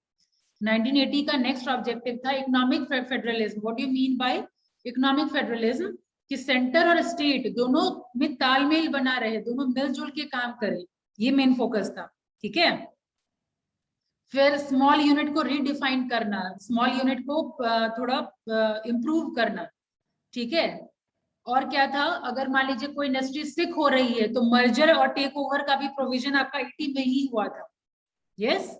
1980 का नेक्स्ट ऑब्जेक्टिव था economic federalism. What do you mean by economic federalism? कि सेंटर और स्टेट दोनों में तालमेल बना रहे, दोनों मिलजुल के काम करें, ये मेन फोकस था, ठीक है। फिर स्मॉल यूनिट को रीडिफाइन करना, स्मॉल यूनिट को थोड़ा इम्प्रूव करना, ठीक है। और क्या था? अगर मान लीजिए कोई इंडस्ट्री सिक हो रही है तो मर्जर और टेक ओवर का भी प्रोविजन आपका 80 में ही हुआ था। Yes,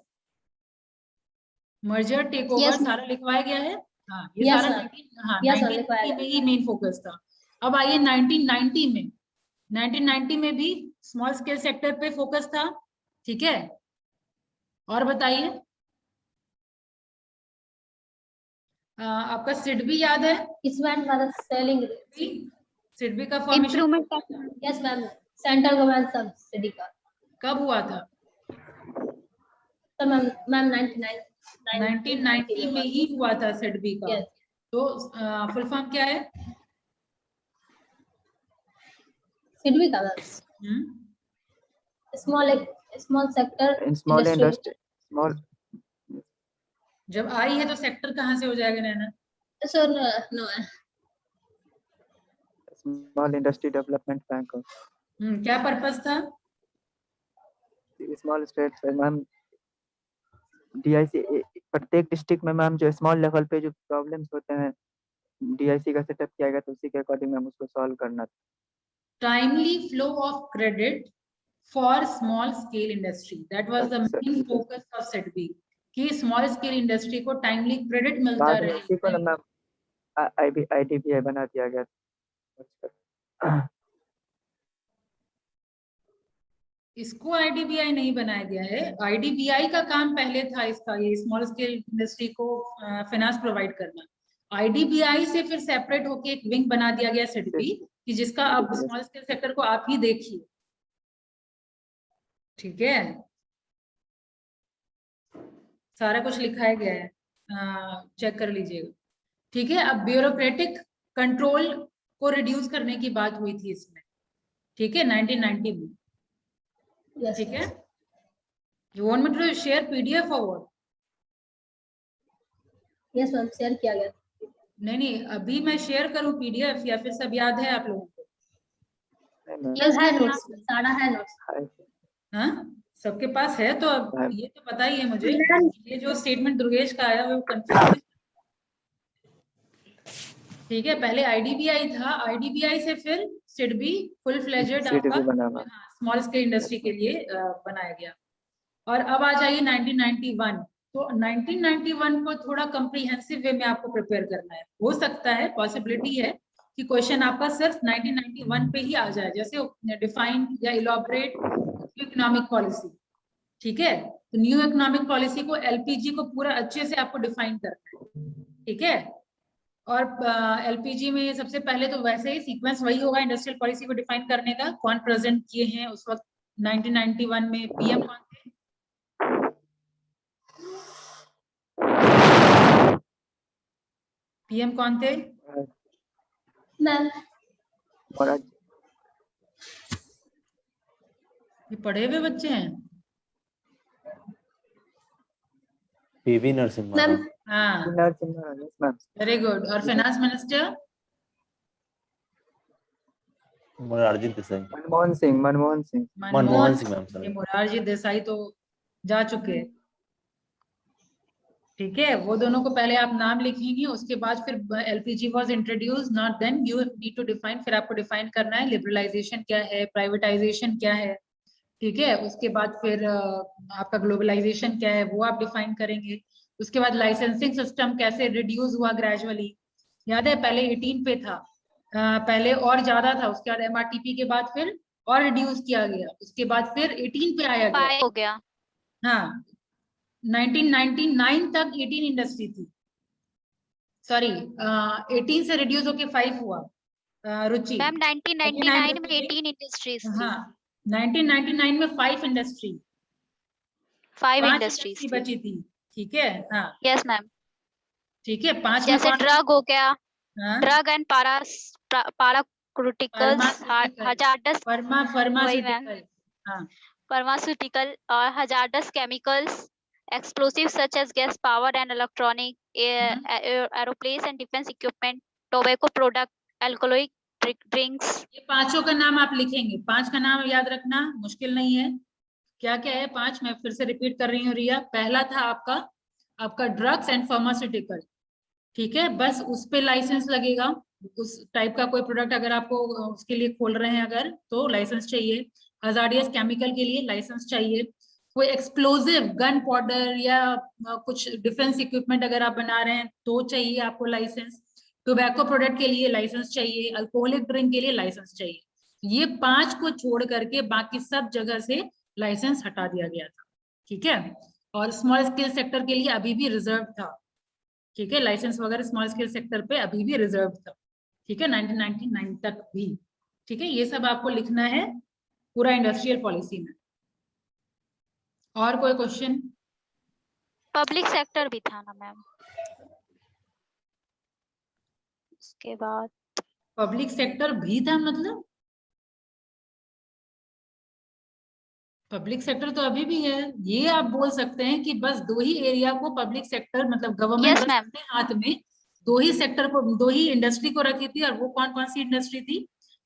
merger take over
Yes,
सारा लिखवाया गया है। हाँ, ये
Yes,
सारा
sir.
1980 में ही मेन फोकस था। अब आइए 1990 में। 1990 में भी स्मॉल स्केल सेक्टर पे फोकस था, ठीक है। और बताइए, आपका सिडबी याद है?
Isment मतलब selling.
सिडबी का formation
improvement
Yes, ma'am. Central government subsidy का.
कब हुआ था?
तो मैम
1990 में ही हुआ था सिडबी का।
Yes.
तो फुल फॉर्म क्या है?
सिडबी का ma'am small sector
small industry, small
जब आई है तो सेक्टर कहाँ से हो जाएगा Naina?
Sir no
small industry development bank.
क्या पर्पस था?
स्मॉल स्टेट्स मैम, डीआईसी प्रत्येक डिस्ट्रिक्ट में मैम जो स्मॉल लेवल पे जो प्रॉब्लम्स होते हैं डीआईसी का सेटअप किया गया तो उसी के अकॉर्डिंग मैम उसको सॉल्व करना था।
Timely flow of credit for small scale industry, that was the main focus of SIDBI, कि स्मॉल स्केल इंडस्ट्री को टाइमली क्रेडिट मिलता
बाद में
रहे।
इसी को ना मैम आईडीबीआई बना दिया गया।
इसको आईडीबीआई नहीं बनाया गया है, आईडीबीआई का काम पहले था इसका, ये स्मॉल स्केल इंडस्ट्री को फाइनेंस प्रोवाइड करना। आईडीबीआई से फिर सेपरेट होके एक विंग बना दिया गया सिडबी, कि जिसका अब स्मॉल स्केल सेक्टर को आप ही देखिए। ठीक है, सारा कुछ लिखाया गया है, चेक कर लीजिएगा। ठीक है, अब ब्यूरोक्रेटिक कंट्रोल को रिड्यूस करने की बात हुई थी इसमें, ठीक है, 1990 में।
Yes.
ठीक है, you want me to share PDF और व्हाट?
Yes, मैम शेयर किया गया।
नहीं, अभी मैं शेयर करूं पीडीएफ या फिर सब याद है आप लोगों को?
Yes, है नोट्स, सारा है नोट्स।
हाँ, सबके पास है तो अब ये तो पता ही है मुझे। ये जो स्टेटमेंट दुर्गेश का आया वो कंफ्यूज। ठीक है, पहले आईडीबीआई था, आईडीबीआई से फिर सिडबी फुल फ्लेजेड आपका स्मॉल स्केल इंडस्ट्री के लिए बनाया गया। और अब आ जाइए 1991। तो 1991 को थोड़ा कम्प्रीहेंसिव वे में आपको प्रिपेयर करना है। हो सकता है, पॉसिबिलिटी है कि क्वेश्चन आपका सिर्फ 1991 पे ही आ जाए, जैसे डिफाइन या इलॉबरेट इकोनॉमिक पॉलिसी। ठीक है, तो न्यू इकोनॉमिक पॉलिसी को, एलपीजी को पूरा अच्छे से आपको डिफाइन करना है। ठीक है, और एलपीजी में सबसे पहले तो वैसे ही सीक्वेंस वही होगा इंडस्ट्रियल पॉलिसी को डिफाइन करने का। कौन प्रेजेंट किए हैं उस वक्त 1991 में? पीएम कौन थे? पीएम कौन थे?
मैम
ये पढ़े हुए बच्चे हैं।
PV Narasimha
ma'am.
हाँ,
मैम
वेरी गुड। और finance minister?
Morarji Desai.
Manmohan Singh
Manmohan Singh ma'am,
ये मोरारजी देसाई तो जा चुके हैं। ठीक है, वो दोनों को पहले आप नाम लिखेंगे, उसके बाद फिर LPG was introduce, not then you need to define. फिर आपको डिफाइन करना है लिबरलाइजेशन क्या है, प्राइवेटाइजेशन क्या है। ठीक है, उसके बाद फिर आपका ग्लोबलाइजेशन क्या है वो आप डिफाइन करेंगे। उसके बाद लाइसेंसिंग सिस्टम कैसे रिड्यूस हुआ ग्रेजुअली। याद है पहले 18 पे था, पहले और ज्यादा था, उसके बाद एमआरटीपी के बाद फिर और रिड्यूस किया गया, उसके बाद फिर 18 पे आया गया।
हो गया।
हाँ, 1999 तक 18 इंडस्ट्री थी, सॉरी 18 से रिड्यूस होके 5 हुआ। रुचि
मैम 1999 में 18 इंडस्ट्रीज थी।
हाँ, 1999 में 5 इंडस्ट्री,
5
5
इंडस्ट्रीज
इंडस्ट्री बची थी। ठीक है, हाँ
यस मैम।
ठीक है, 5 में
जैसे
कौन?
ड्रग हो गया,
हाँ?
ड्रग एंड पाराक्रूटिकल्स, हजार्डस,
फार्मास्यूटिकल, हाँ,
फार्मास्यूटिकल और hazardous chemicals, explosives such as gas powered and electronic, aeroplanes and defense equipment, tobacco product, alcoholic drinks।
ये पांचों का नाम आप लिखेंगे, 5 का नाम याद रखना, मुश्किल नहीं है। क्या क्या है 5? मैं फिर से रिपीट कर रही हूँ रिया। पहला था आपका ड्रग्स एंड फार्मास्यूटिकल। ठीक है, बस उस पे लाइसेंस लगेगा। उस टाइप का कोई प्रोडक्ट अगर आपको उसके लिए खोल रहे हैं अगर, तो लाइसेंस चाहिए। हजार्डियस केमिकल के लिए लाइसेंस चाहिए। कोई एक्सप्लोजिव गन पाउडर या कुछ डिफेंस इक्विपमेंट अगर आप बना रहे हैं तो चाहिए आपको लाइसेंस। टोबैको प्रोडक्ट के लिए लाइसेंस चाहिए, अल्कोहलिक ड्रिंक के लिए लाइसेंस चाहिए। ये 5 को छोड़ करके बाकी सब जगह से लाइसेंस हटा दिया गया था। ठीक है, और स्मॉल स्केल सेक्टर के लिए अभी भी रिजर्व था। ठीक है, लाइसेंस वगैरह स्मॉल स्केल सेक्टर पे अभी भी रिजर्व था। ठीक है, 1999 तक भी। ठीक है, ये सब आपको लिखना है पूरा इंडस्ट्रियल पॉलिसी में। और कोई क्वेश्चन?
पब्लिक सेक्टर भी था ना मैम। उसके बाद
पब्लिक सेक्टर भी था, मतलब पब्लिक सेक्टर तो अभी भी है। ये आप बोल सकते हैं कि बस 2 ही एरिया को पब्लिक सेक्टर, मतलब गवर्नमेंट
Yes, ma'am.
अपने हाथ में 2 ही सेक्टर को, 2 ही इंडस्ट्री को रखी थी। और वो कौन कौन सी इंडस्ट्री थी?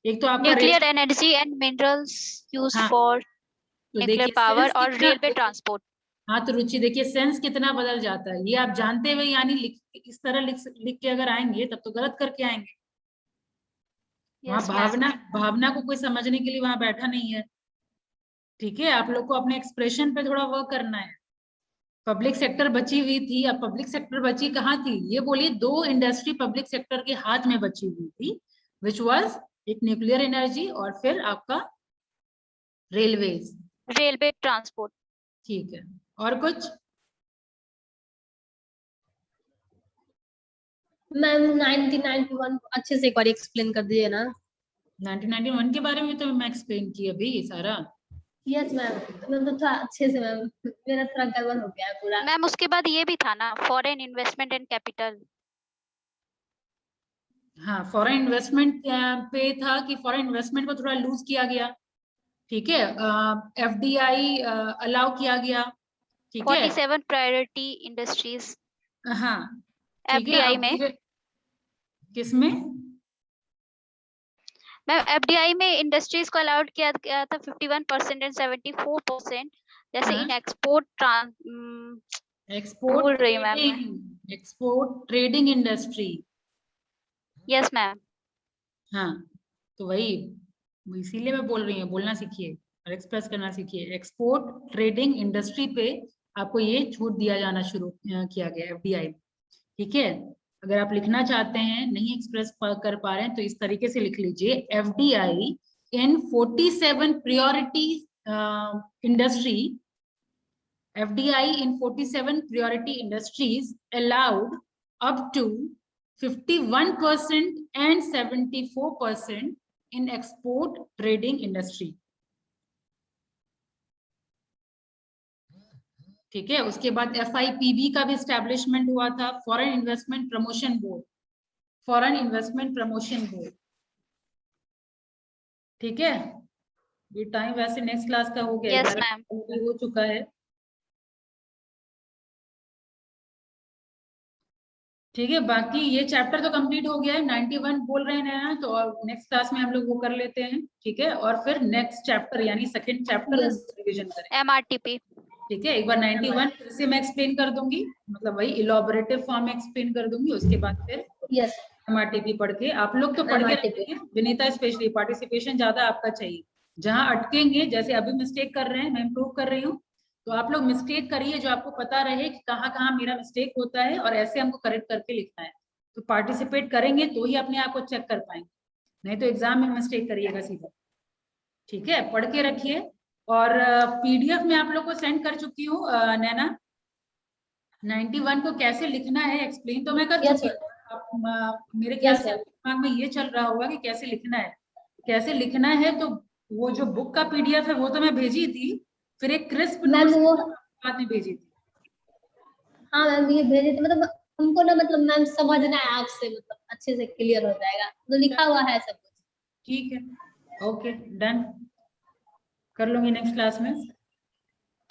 एक तो आपका
nuclear energy and minerals use
हाँ,
फॉर
तो
न्यूक्लियर
देखिए
पावर
सेंस
और
कितना,
रेलवे ट्रांसपोर्ट।
हाँ तो रुचि देखिए सेंस कितना बदल जाता है, ये आप जानते हुए यानी इस तरह लिख के अगर आएंगे तब तो गलत करके आएंगे। वहाँ
यस मैम।
भावना को कोई समझने के लिए वहां बैठा नहीं है। ठीक है, आप लोग को अपने एक्सप्रेशन पे थोड़ा वर्क करना है। पब्लिक सेक्टर बची हुई थी, अब पब्लिक सेक्टर बची कहाँ थी ये बोलिए, 2 इंडस्ट्री पब्लिक सेक्टर के हाथ में बची हुई थी, विच वाज एक न्यूक्लियर एनर्जी और फिर आपका रेलवेज।
Railway transport.
ठीक है, और कुछ?
मैम 1991 अच्छे से एक बार एक्सप्लेन कर दीजिए ना।
1991 के बारे में तो मैं एक्सप्लेन की अभी ये सारा।
यस मैम, मतलब थोड़ा अच्छे से मैम, मेरा थोड़ा गड़बड़ हो गया है पूरा।
मैम उसके बाद ये भी था ना, फॉरेन इन्वेस्टमेंट एंड कैपिटल।
हाँ, फॉरेन इन्वेस्टमेंट पे था कि फॉरेन इन्वेस्टमेंट को थोड़ा लूज किया गया। ठीक है, एफडीआई अलाउ किया गया। ठीक है,
47 प्रायोरिटी इंडस्ट्रीज
हाँ ठीक है।
एफडीआई
अब
में।
किसमें?
मैम एफडीआई में इंडस्ट्रीज को अलाउड किया गया था 51% एंड 74%, जैसे
हाँ।
इन एक्सपोर्ट भूल रही मैम मैं।
Export trading industry.
Yes ma'am.
हाँ, तो वही इसीलिए मैं बोल रही हूँ, बोलना सीखिए और एक्सप्रेस करना सीखिए। एक्सपोर्ट ट्रेडिंग इंडस्ट्री पे आपको ये छूट दिया जाना शुरू किया गया एफडीआई। ठीक है, अगर आप लिखना चाहते हैं, नहीं एक्सप्रेस कर पा रहे हैं, तो इस तरीके से लिख लीजिए, FDI in 47 priority industry, FDI in 47 priority industries allowed up to 51% and 74% in export trading industry. ठीक है, उसके बाद FIPB का भी एस्टेब्लिशमेंट हुआ था, foreign investment promotion board, foreign investment promotion board. ठीक है, ये टाइम वैसे नेक्स्ट क्लास का हो गया,
यस मैम।
हो चुका है। ठीक है, बाकी ये चैप्टर तो कंप्लीट हो गया है, 91 बोल रहे हैं ना, तो नेक्स्ट क्लास में हम लोग वो कर लेते हैं। ठीक है, और फिर नेक्स्ट चैप्टर यानी सेकंड चैप्टर रिवीजन करें।
एमआरटीपी।
ठीक है, एक बार 91 फिर से मैं एक्सप्लेन कर दूंगी, मतलब वही इलॉबरेटिव फॉर्म में एक्सप्लेन कर दूंगी, उसके बाद फिर
यस
एमआरटीपी पढ़ के आप लोग तो पढ़ के रखेंगे। विनीता स्पेशली पार्टिसिपेशन ज्यादा आपका चाहिए, जहां अटकेंगे, जैसे अभी मिस्टेक कर रहे हैं, मैं इम्प्रूव कर रही हूँ, तो आप लोग मिस्टेक करिए जो आपको पता रहे कि कहाँ कहाँ मेरा मिस्टेक होता है, और ऐसे हमको करेक्ट करके लिखना है। तो पार्टिसिपेट करेंगे तो ही अपने आप को चेक कर पाएंगे, नहीं तो एग्जाम में मिस्टेक करिएगा सीधा। ठीक है, पढ़ के रखिए, और पीडीएफ में आप लोग को सेंड कर चुकी हूँ नैना। 91 को कैसे लिखना है एक्सप्लेन तो मैं कर चुकी हूँ। मेरे ख्याल से दिमाग में ये चल रहा होगा कि कैसे लिखना है, कैसे लिखना है। तो वो जो बुक का पीडीएफ है वो तो मैं भेजी थी, फिर एक क्रिस्प नोट्स बाद में भेजी थी।
हाँ मैम ये भेजे थे, मतलब हमको ना, मतलब मैम समझना है आपसे, मतलब अच्छे से क्लियर हो जाएगा, तो लिखा हुआ है सब कुछ।
ठीक है, ओके डन, कर लूंगी नेक्स्ट क्लास में।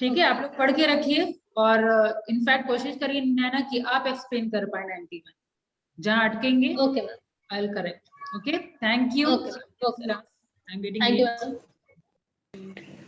ठीक है, आप लोग पढ़ के रखिए, और इनफैक्ट कोशिश करिए नैना कि आप एक्सप्लेन कर पाए 91, जहां अटकेंगे
okay ma'am,
I will correct. Okay, thank you.
Okay,
I am waiting.
Thank you ma'am.